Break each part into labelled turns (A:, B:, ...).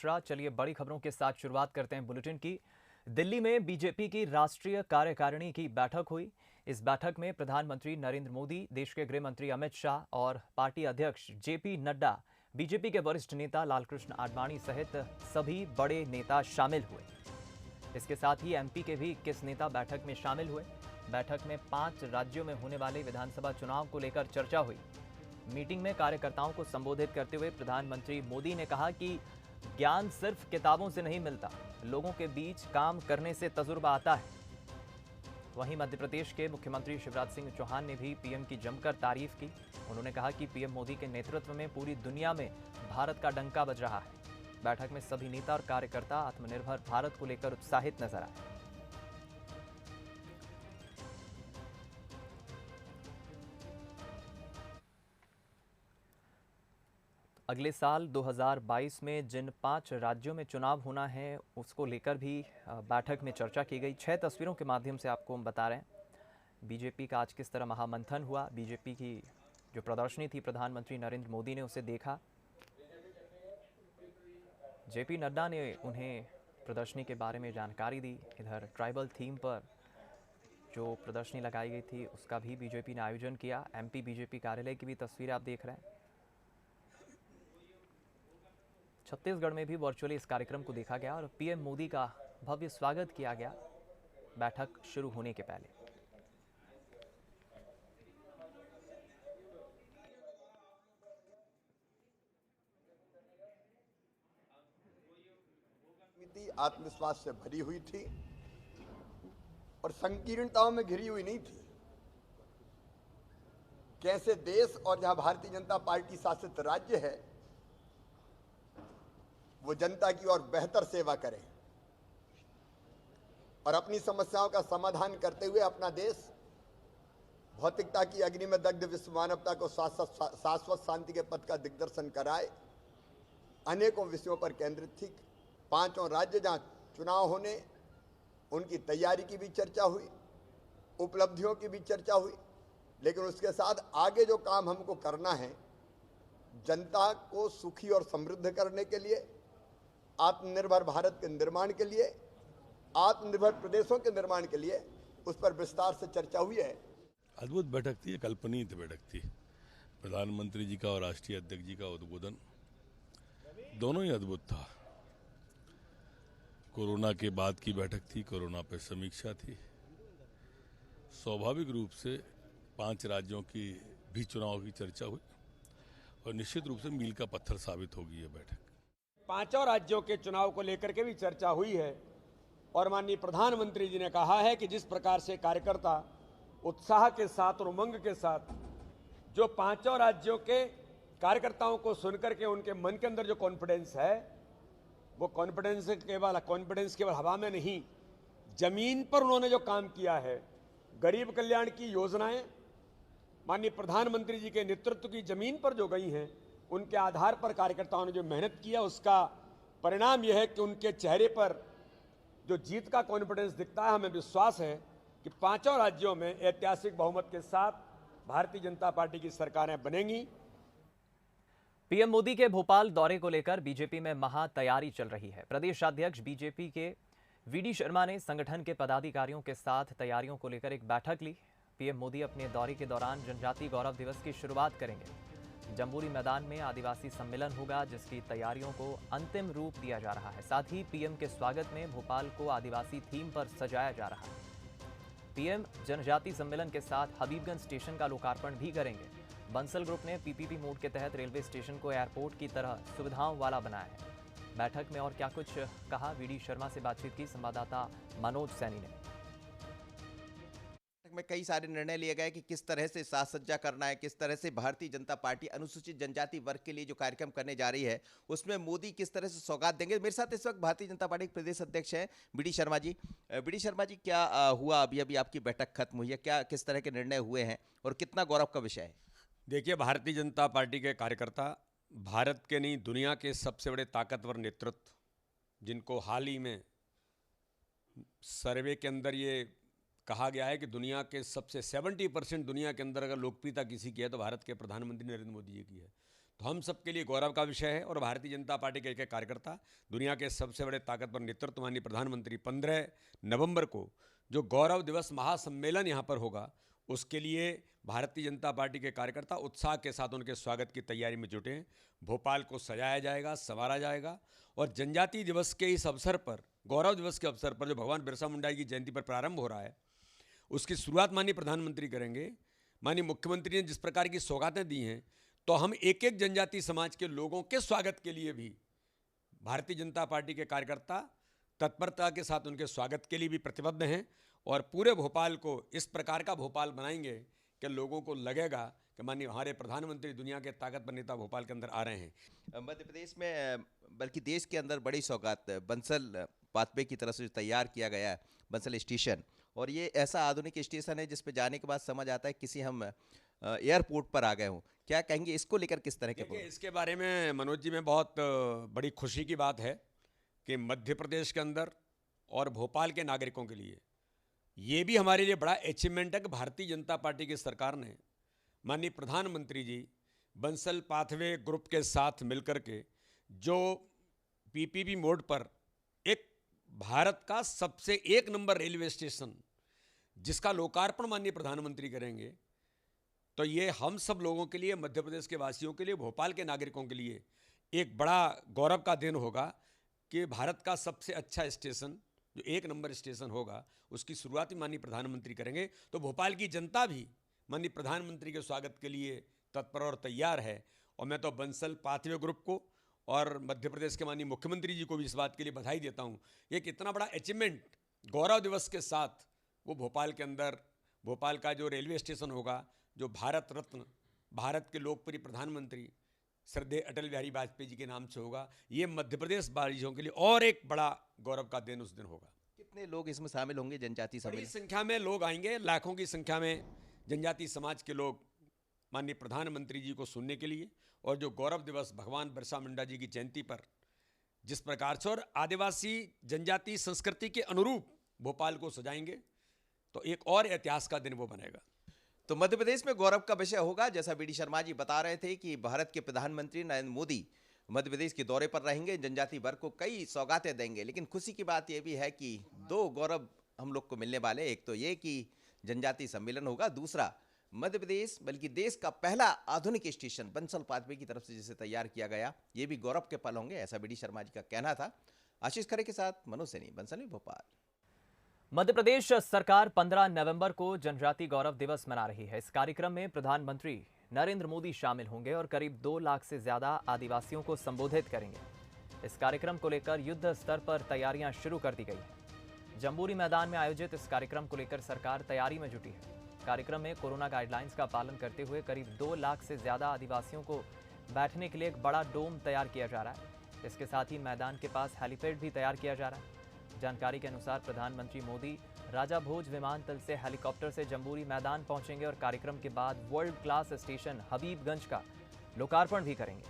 A: चलिए बड़ी खबरों के साथ शुरुआत करते हैं बुलेटिन की। दिल्ली में बीजेपी की राष्ट्रीय कार्यकारिणी की बैठक हुई। इस बैठक में प्रधानमंत्री नरेंद्र मोदी, देश के गृह मंत्री अमित शाह और पार्टी अध्यक्ष जेपी नड्डा, बीजेपी के वरिष्ठ नेता लालकृष्ण आडवाणी सहित सभी बड़े नेता शामिल हुए। इसके साथ ही एमपी के भी 21 नेता बैठक में शामिल हुए। बैठक में 5 राज्यों में होने वाले विधानसभा चुनाव को लेकर चर्चा हुई। मीटिंग में कार्यकर्ताओं को संबोधित करते हुए प्रधानमंत्री मोदी ने कहा कि ज्ञान सिर्फ किताबों से नहीं मिलता, लोगों के बीच काम करने से तजुर्बा आता है। वहीं मध्य प्रदेश के मुख्यमंत्री शिवराज सिंह चौहान ने भी पीएम की जमकर तारीफ की। उन्होंने कहा कि पीएम मोदी के नेतृत्व में पूरी दुनिया में भारत का डंका बज रहा है। बैठक में सभी नेता और कार्यकर्ता आत्मनिर्भर भारत को लेकर उत्साहित नजर आए। अगले साल 2022 में जिन 5 राज्यों में चुनाव होना है उसको लेकर भी बैठक में चर्चा की गई। 6 तस्वीरों के माध्यम से आपको हम बता रहे हैं बीजेपी का आज किस तरह महामंथन हुआ। बीजेपी की जो प्रदर्शनी थी, प्रधानमंत्री नरेंद्र मोदी ने उसे देखा। जेपी नड्डा ने उन्हें प्रदर्शनी के बारे में जानकारी दी। इधर ट्राइबल थीम पर जो प्रदर्शनी लगाई गई थी उसका भी बीजेपी ने आयोजन किया। एमपी बीजेपी कार्यालय की भी तस्वीरें आप देख रहे हैं। छत्तीसगढ़ में भी वर्चुअली इस कार्यक्रम को देखा गया और पीएम मोदी का भव्य स्वागत किया गया बैठक शुरू होने के पहले।
B: आत्मविश्वास से भरी हुई थी और संकीर्णताओं में घिरी हुई नहीं थी। कैसे देश और जहां भारतीय जनता पार्टी शासित राज्य है वो जनता की और बेहतर सेवा करें और अपनी समस्याओं का समाधान करते हुए अपना देश भौतिकता की अग्नि में दग्ध विश्व मानवता को शाश्वत शांति के पथ का दिग्दर्शन कराए। अनेकों विषयों पर केंद्रित थी। 5 राज्य जहां चुनाव होने, उनकी तैयारी की भी चर्चा हुई, उपलब्धियों की भी चर्चा हुई, लेकिन उसके साथ आगे जो काम हमको करना है जनता को सुखी और समृद्ध करने के लिए, आत्मनिर्भर भारत के निर्माण के लिए, आत्मनिर्भर प्रदेशों के निर्माण के लिए, उस पर विस्तार से चर्चा हुई है।
C: अद्भुत बैठक थी, कल्पनीय बैठक थी। प्रधानमंत्री जी का और राष्ट्रीय अध्यक्ष जी का उद्बोधन दोनों ही अद्भुत था। कोरोना के बाद की बैठक थी, कोरोना पर समीक्षा थी। स्वाभाविक रूप से 5 राज्यों की भी चुनाव की चर्चा हुई और निश्चित रूप से मील का पत्थर साबित होगी ये बैठक।
D: 5 राज्यों के चुनाव को लेकर के भी चर्चा हुई है और माननीय प्रधानमंत्री जी ने कहा है कि जिस प्रकार से कार्यकर्ता उत्साह के साथ और उमंग के साथ जो 5 राज्यों के कार्यकर्ताओं को सुनकर के उनके मन के अंदर जो कॉन्फिडेंस है वो कॉन्फिडेंस केवल हवा में नहीं, जमीन पर उन्होंने जो काम किया है, गरीब कल्याण की योजनाएं माननीय प्रधानमंत्री जी के नेतृत्व की जमीन पर जो गई हैं, उनके आधार पर कार्यकर्ताओं ने जो मेहनत किया उसका परिणाम यह है कि उनके चेहरे पर जो जीत का कॉन्फिडेंस दिखता है। हमें विश्वास है कि 5 राज्यों में ऐतिहासिक बहुमत के साथ भारतीय जनता पार्टी की सरकारें बनेंगी।
A: पीएम मोदी के भोपाल दौरे को लेकर बीजेपी में महा तैयारी चल रही है। प्रदेश अध्यक्ष बीजेपी के वीडी शर्मा ने संगठन के पदाधिकारियों के साथ तैयारियों को लेकर एक बैठक ली। पीएम मोदी अपने दौरे के दौरान जनजातीय गौरव दिवस की शुरुआत करेंगे। जम्बूरी मैदान में आदिवासी सम्मेलन होगा जिसकी तैयारियों को अंतिम रूप दिया जा रहा है। साथ ही पीएम के स्वागत में भोपाल को आदिवासी थीम पर सजाया जा रहा है। पीएम जनजातीय सम्मेलन के साथ हबीबगंज स्टेशन का लोकार्पण भी करेंगे। बंसल ग्रुप ने पीपीपी मोड के तहत रेलवे स्टेशन को एयरपोर्ट की तरह सुविधाओं वाला बनाया है। बैठक में और क्या कुछ कहा, वीडी शर्मा से बातचीत की संवाददाता मनोज सैनी ने।
E: में कई सारे निर्णय लिए गए कि किस तरह से साज सज्जा करना है, किस तरह से भारतीय जनता पार्टी अनुसूचित जनजाति वर्ग के लिए जो कार्यक्रम करने जा रही है उसमें मोदी किस तरह से सौगात देंगे। मेरे साथ इस वक्त भारतीय जनता पार्टी के प्रदेश अध्यक्ष हैं वीडी शर्मा जी। वीडी शर्मा जी, क्या हुआ, अभी अभी आपकी बैठक खत्म हुई है, क्या किस तरह के निर्णय हुए हैं और कितना गौरव का विषय है?
D: देखिए, भारतीय जनता पार्टी के कार्यकर्ता भारत के नहीं दुनिया के सबसे बड़े ताकतवर नेतृत्व, जिनको हाल ही में सर्वे के अंदर ये कहा गया है कि दुनिया के सबसे 70% दुनिया के अंदर अगर लोकप्रियता किसी की है तो भारत के प्रधानमंत्री नरेंद्र मोदी जी की है। तो हम सबके लिए गौरव का विषय है। और भारतीय जनता पार्टी के एक कार्यकर्ता, दुनिया के सबसे बड़े ताकतवर नेतृत्व माननीय प्रधानमंत्री 15 नवंबर को जो गौरव दिवस महासम्मेलन यहाँ पर होगा, उसके लिए भारतीय जनता पार्टी के कार्यकर्ता उत्साह के साथ उनके स्वागत की तैयारी में जुटे हैं। भोपाल को सजाया जाएगा, संवारा जाएगा और जनजातीय दिवस के इस अवसर पर, गौरव दिवस के अवसर पर जो भगवान बिरसा मुंडा की जयंती पर प्रारंभ हो रहा है, उसकी शुरुआत माननीय प्रधानमंत्री करेंगे। माननीय मुख्यमंत्री ने जिस प्रकार की सौगातें दी हैं, तो हम एक एक जनजातीय समाज के लोगों के स्वागत के लिए भी भारतीय जनता पार्टी के कार्यकर्ता तत्परता के साथ उनके स्वागत के लिए भी प्रतिबद्ध हैं और पूरे भोपाल को इस प्रकार का भोपाल बनाएंगे कि लोगों को लगेगा कि माननीय हमारे प्रधानमंत्री दुनिया के ताकतवर नेता भोपाल के अंदर आ रहे हैं।
E: मध्य प्रदेश में बल्कि देश के अंदर बड़ी सौगात बंसल पाथवे की तरफ से तैयार किया गया है, बंसल स्टेशन, और ये ऐसा आधुनिक स्टेशन है जिस पे जाने के बाद समझ आता है किसी हम एयरपोर्ट पर आ गए हों। क्या कहेंगे इसको लेकर, किस तरह के?
D: इसके बारे में मनोज जी, में बहुत बड़ी खुशी की बात है कि मध्य प्रदेश के अंदर और भोपाल के नागरिकों के लिए ये भी हमारे लिए बड़ा अचीवमेंट है कि भारतीय जनता पार्टी की सरकार ने, माननीय प्रधानमंत्री जी बंसल पाथवे ग्रुप के साथ मिलकर के जो पीपीपी मोड पर एक भारत का सबसे एक नंबर रेलवे स्टेशन जिसका लोकार्पण माननीय प्रधानमंत्री करेंगे, तो ये हम सब लोगों के लिए, मध्य प्रदेश के वासियों के लिए, भोपाल के नागरिकों के लिए एक बड़ा गौरव का दिन होगा कि भारत का सबसे अच्छा स्टेशन, जो एक नंबर स्टेशन होगा, उसकी शुरुआत माननीय प्रधानमंत्री करेंगे। तो भोपाल की जनता भी माननीय प्रधानमंत्री के स्वागत के लिए तत्पर और तैयार है। और मैं तो बंसल पाथवे ग्रुप को और मध्य प्रदेश के माननीय मुख्यमंत्री जी को भी इस बात के लिए बधाई देता हूँ। एक इतना बड़ा अचीवमेंट गौरव दिवस के साथ वो भोपाल के अंदर, भोपाल का जो रेलवे स्टेशन होगा, जो भारत रत्न, भारत के लोकप्रिय प्रधानमंत्री श्रद्धेय अटल बिहारी वाजपेयी जी के नाम से होगा, ये मध्य प्रदेश वासियों के लिए और एक बड़ा गौरव का दिन उस दिन होगा।
E: कितने लोग इसमें शामिल होंगे? जनजातीय
D: बड़ी संख्या में लोग आएंगे, लाखों की संख्या में जनजातीय समाज के लोग माननीय प्रधानमंत्री जी को सुनने के लिए, और जो गौरव दिवस भगवान बिरसा मुंडा जी की जयंती पर जिस प्रकार से और आदिवासी जनजातीय संस्कृति के अनुरूप भोपाल को सजाएंगे, तो एक और इतिहास का दिन वो बनेगा।
E: तो मध्य प्रदेश में गौरव का विषय होगा। जैसा बीडी शर्मा जी बता रहे थे कि भारत के प्रधानमंत्री नरेंद्र मोदी मध्य प्रदेश के दौरे पर रहेंगे, जनजातीय वर्ग को कई सौगातें देंगे। लेकिन खुशी की बात यह भी है कि दो गौरव हम लोग को मिलने वाले, एक तो ये कि जनजातीय सम्मेलन होगा, दूसरा मध्य प्रदेश बल्कि देश का पहला आधुनिक स्टेशन बंसल पाथवे की तरफ से जिसे तैयार किया गया, ये भी गौरव के पल होंगे, ऐसा बीडी शर्मा जी का कहना था। आशीष खरे के साथ मनोज सैनी, बंसल, भोपाल।
A: मध्य प्रदेश सरकार 15 नवंबर को जनजातीय गौरव दिवस मना रही है। इस कार्यक्रम में प्रधानमंत्री नरेंद्र मोदी शामिल होंगे और करीब 2 लाख से ज्यादा आदिवासियों को संबोधित करेंगे। इस कार्यक्रम को लेकर युद्ध स्तर पर तैयारियां शुरू कर दी गई हैं। जम्बूरी मैदान में आयोजित इस कार्यक्रम को लेकर सरकार तैयारी में जुटी है। कार्यक्रम में कोरोना गाइडलाइंस का पालन करते हुए करीब 2 लाख से ज्यादा आदिवासियों को बैठने के लिए एक बड़ा डोम तैयार किया जा रहा है। इसके साथ ही मैदान के पास हेलीपैड भी तैयार किया जा रहा है। जानकारी के अनुसार प्रधानमंत्री मोदी राजा भोज विमानतल से हेलीकॉप्टर से जम्बूरी मैदान पहुंचेंगे और कार्यक्रम के बाद वर्ल्ड क्लास स्टेशन हबीबगंज का लोकार्पण भी करेंगे।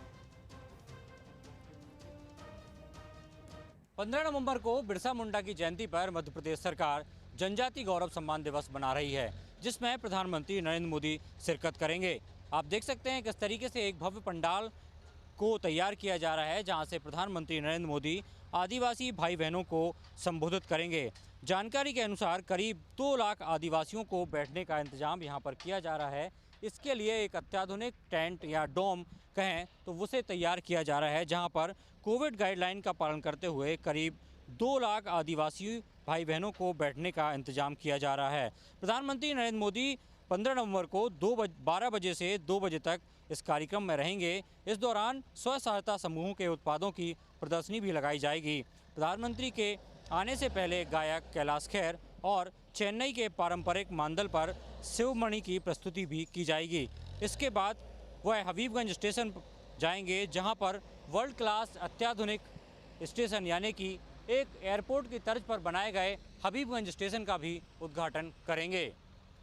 F: 15 नवंबर को बिरसा मुंडा की जयंती पर मध्य प्रदेश सरकार जनजातीय गौरव सम्मान दिवस मना रही है, जिसमें प्रधानमंत्री नरेंद्र मोदी शिरकत करेंगे। आप देख सकते हैं किस तरीके से एक भव्य पंडाल को तैयार किया जा रहा है, जहां से प्रधानमंत्री नरेंद्र मोदी आदिवासी भाई बहनों को संबोधित करेंगे। जानकारी के अनुसार करीब 2 लाख आदिवासियों को बैठने का इंतजाम यहां पर किया जा रहा है। इसके लिए एक अत्याधुनिक टेंट या डोम कहें तो उसे तैयार किया जा रहा है, जहां पर कोविड गाइडलाइन का पालन करते हुए करीब 2 लाख आदिवासी भाई बहनों को बैठने का इंतजाम किया जा रहा है। प्रधानमंत्री नरेंद्र मोदी 15 नवंबर को 12 बजे से 2 बजे तक इस कार्यक्रम में रहेंगे। इस दौरान स्व सहायता समूहों के उत्पादों की प्रदर्शनी भी लगाई जाएगी। प्रधानमंत्री के आने से पहले गायक कैलाश खेर और चेन्नई के पारंपरिक मांदल पर शिवमणि की प्रस्तुति भी की जाएगी। इसके बाद वह हबीबगंज स्टेशन जाएंगे, जहां पर वर्ल्ड क्लास अत्याधुनिक स्टेशन यानी कि एक एयरपोर्ट की तर्ज पर बनाए गए हबीबगंज स्टेशन का भी उद्घाटन करेंगे।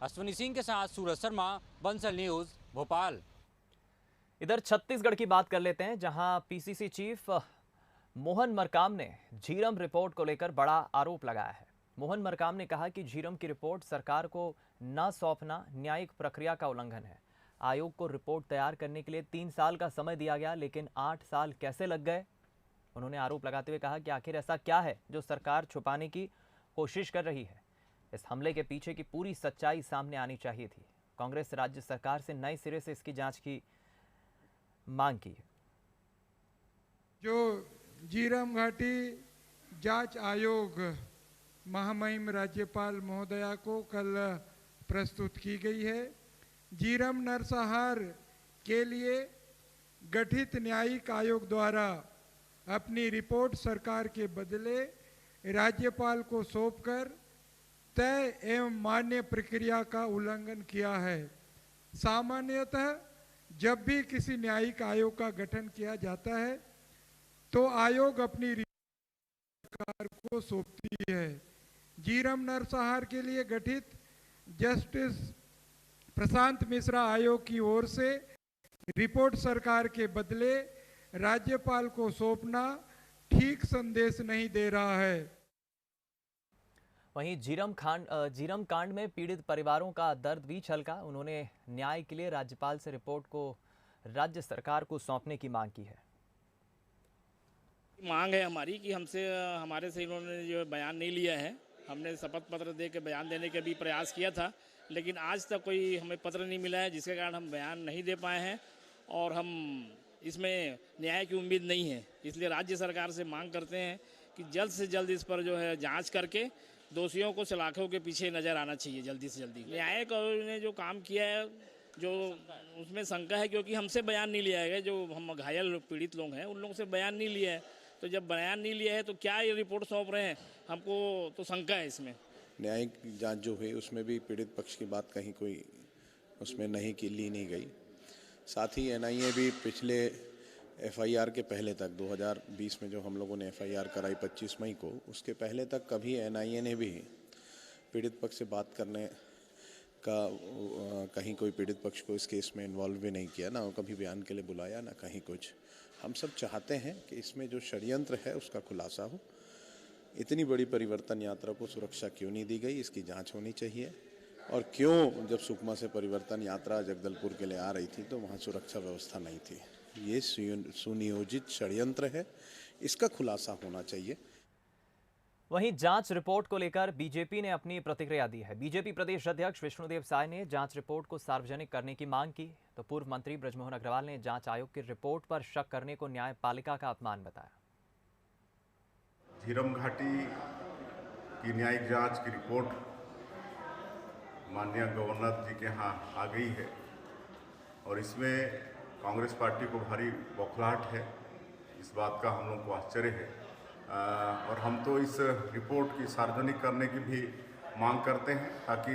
F: अश्विनी सिंह के साथ सूरज शर्मा, बंसल न्यूज़, भोपाल।
A: इधर छत्तीसगढ़ की बात कर लेते हैं, जहां पीसीसी चीफ मोहन मरकाम ने झीरम रिपोर्ट को लेकर बड़ा आरोप लगाया है। मोहन मरकाम ने कहा कि झीरम की रिपोर्ट सरकार को न सौंपना न्यायिक प्रक्रिया का उल्लंघन है। आयोग को रिपोर्ट तैयार करने के लिए 3 साल का समय दिया गया, लेकिन 8 साल कैसे लग गए? उन्होंने आरोप लगाते हुए कहा कि आखिर ऐसा क्या है जो सरकार छुपाने की कोशिश कर रही है। इस हमले के पीछे की पूरी सच्चाई सामने आनी चाहिए थी। कांग्रेस राज्य सरकार से नए सिरे से इसकी जांच की मांग की।
G: जो झीरम घाटी जांच आयोग महामहिम राज्यपाल महोदया को कल प्रस्तुत की गई है। झीरम नरसंहार के लिए गठित न्यायिक आयोग द्वारा अपनी रिपोर्ट सरकार के बदले राज्यपाल को सौंपकर तय एवं मान्य प्रक्रिया का उल्लंघन किया है। सामान्यतः जब भी किसी न्यायिक आयोग का गठन किया जाता है तो आयोग अपनी रिपोर्ट सरकार को सौंपती है। झीरम नरसंहार के लिए गठित जस्टिस प्रशांत मिश्रा आयोग की ओर से रिपोर्ट सरकार के बदले राज्यपाल को सौंपना ठीक संदेश नहीं दे रहा है।
A: वहीं झीरम कांड में पीड़ित परिवारों का दर्द भी छलका। उन्होंने न्याय के लिए राज्यपाल से रिपोर्ट को राज्य सरकार को सौंपने की मांग की है।
H: मांग है हमारी कि हमारे से इन्होंने जो बयान नहीं लिया है। हमने शपथ पत्र दे के बयान देने का भी प्रयास किया था, लेकिन आज तक कोई हमें पत्र नहीं मिला है, जिसके कारण हम बयान नहीं दे पाए हैं और हम इसमें न्याय की उम्मीद नहीं है। इसलिए राज्य सरकार से मांग करते हैं कि जल्द से जल्द इस पर जो है जांच करके दोषियों को सलाखों के पीछे नजर आना चाहिए जल्दी से जल्दी। न्यायिक आयोग ने जो काम किया है, जो उसमें शंका है, क्योंकि हमसे बयान नहीं लिया गया। जो हम घायल पीड़ित लोग हैं उन लोगों से बयान नहीं लिया है, तो जब बयान नहीं लिया है तो क्या ये रिपोर्ट सौंप रहे हैं, हमको तो शंका है इसमें।
I: न्यायिक जांच जो हुई उसमें भी पीड़ित पक्ष की बात कहीं कोई उसमें ली नहीं गई। साथ ही एनआईए भी पिछले एफआईआर के पहले तक 2020 में जो हम लोगों ने एफआईआर कराई 25 मई को, उसके पहले तक कभी एनआईए ने भी पीड़ित पक्ष से बात करने का कहीं कोई पीड़ित पक्ष को इस केस में इन्वॉल्व भी नहीं किया, ना कभी बयान के लिए बुलाया, ना कहीं कुछ। हम सब चाहते हैं कि इसमें जो षड्यंत्र है उसका खुलासा हो। इतनी बड़ी परिवर्तन यात्रा को सुरक्षा क्यों नहीं दी गई, इसकी जांच होनी चाहिए। और क्यों जब सुकमा से परिवर्तन यात्रा जगदलपुर के लिए आ रही थी तो वहाँ सुरक्षा व्यवस्था नहीं थी। ये सुनियोजित षड्यंत्र है, इसका खुलासा होना चाहिए।
A: वहीं जांच रिपोर्ट को लेकर बीजेपी ने अपनी प्रतिक्रिया दी है। बीजेपी प्रदेश अध्यक्ष विष्णुदेव साय ने जांच रिपोर्ट को सार्वजनिक करने की मांग की, तो पूर्व मंत्री बृजमोहन अग्रवाल ने जांच आयोग की रिपोर्ट पर शक करने को न्यायपालिका का अपमान बताया।
J: झीरम घाटी की न्यायिक जांच की रिपोर्ट माननीय गवर्नर जी के यहाँ आ गई है और इसमें कांग्रेस पार्टी को भारी बौखलाहट है। इस बात का हम लोग को आश्चर्य है और हम तो इस रिपोर्ट की सार्वजनिक करने की भी मांग करते हैं ताकि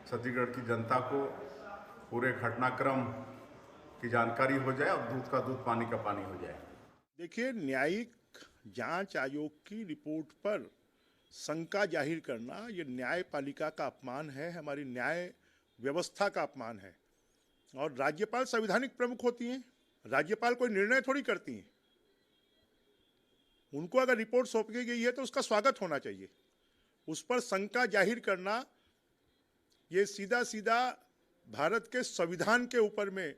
J: छत्तीसगढ़ की जनता को पूरे घटनाक्रम की जानकारी हो जाए और दूध का दूध पानी का पानी हो जाए।
K: देखिए, न्यायिक जांच आयोग की रिपोर्ट पर शंका जाहिर करना ये न्यायपालिका का अपमान है, हमारी न्याय व्यवस्था का अपमान है। और राज्यपाल संवैधानिक प्रमुख होती हैं, राज्यपाल कोई निर्णय थोड़ी करती हैं। उनको अगर रिपोर्ट सौंपी गई है तो उसका स्वागत होना चाहिए। उस पर शंका जाहिर करना ये सीधा सीधा भारत के संविधान के ऊपर में